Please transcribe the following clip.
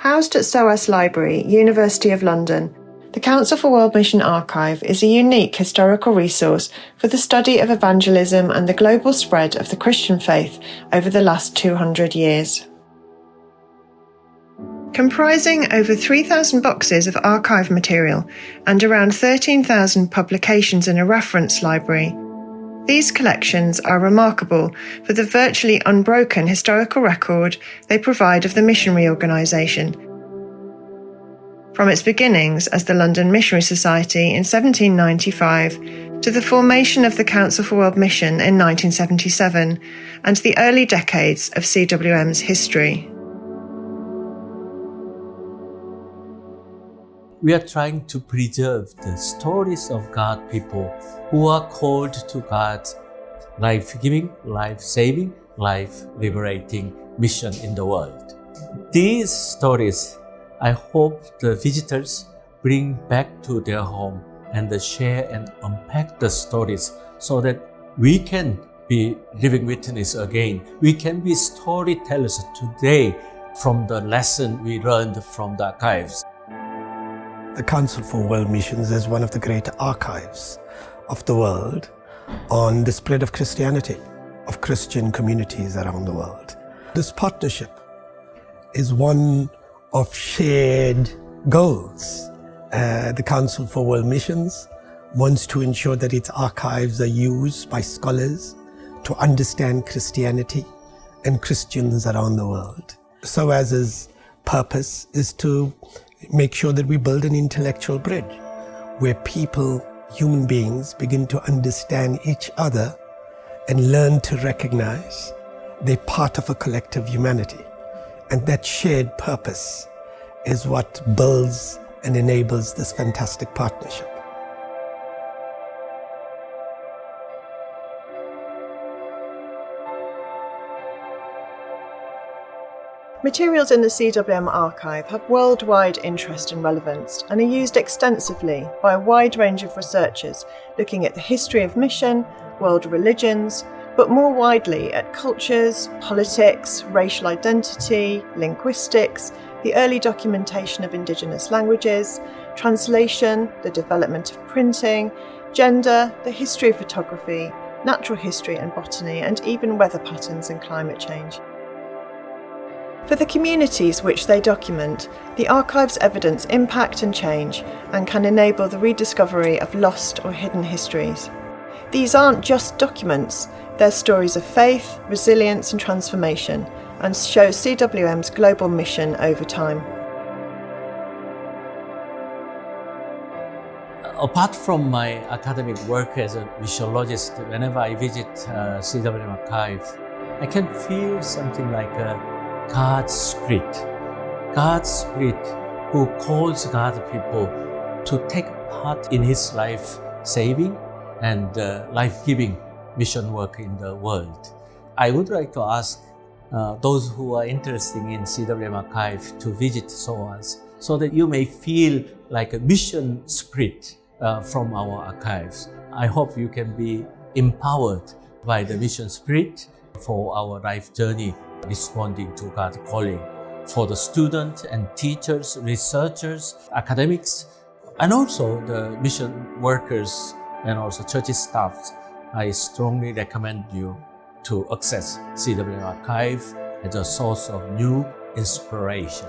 Housed at SOAS Library, University of London, the Council for World Mission Archive is a unique historical resource for the study of evangelism and the global spread of the Christian faith over the last 200 years. Comprising over 3,000 boxes of archive material and around 13,000 publications in a reference library, these collections are remarkable for the virtually unbroken historical record they provide of the missionary organisation. From its beginnings as the London Missionary Society in 1795 to the formation of the Council for World Mission in 1977 and the early decades of CWM's history. We are trying to preserve the stories of God's people who are called to God's life-giving, life-saving, life-liberating mission in the world. These stories, I hope the visitors bring back to their home and share and unpack the stories so that we can be living witness again. We can be storytellers today from the lesson we learned from the archives. The Council for World Missions is one of the great archives of the world on the spread of Christianity, of Christian communities around the world. This partnership is one of shared goals. The Council for World Missions wants to ensure that its archives are used by scholars to understand Christianity and Christians around the world. SOAS's purpose is to make sure that we build an intellectual bridge where people, human beings, begin to understand each other and learn to recognize they're part of a collective humanity. And that shared purpose is what builds and enables this fantastic partnership. Materials in the CWM archive have worldwide interest and relevance and are used extensively by a wide range of researchers looking at the history of mission, world religions, but more widely at cultures, politics, racial identity, linguistics, the early documentation of indigenous languages, translation, the development of printing, gender, the history of photography, natural history and botany, and even weather patterns and climate change. For the communities which they document, the archive's evidence impact and change and can enable the rediscovery of lost or hidden histories. These aren't just documents, they're stories of faith, resilience and transformation, and show CWM's global mission over time. Apart from my academic work as a missiologist, whenever I visit CWM Archive, I can feel something like God's Spirit who calls God's people to take part in His life-saving and life-giving mission work in the world. I would like to ask those who are interested in CWM Archive to visit SOAS so that you may feel like a mission spirit from our archives. I hope you can be empowered by the mission spirit for our life journey, responding to God's calling. For the students and teachers, researchers, academics, and also the mission workers and also church staffs, I strongly recommend you to access CWM Archive as a source of new inspiration.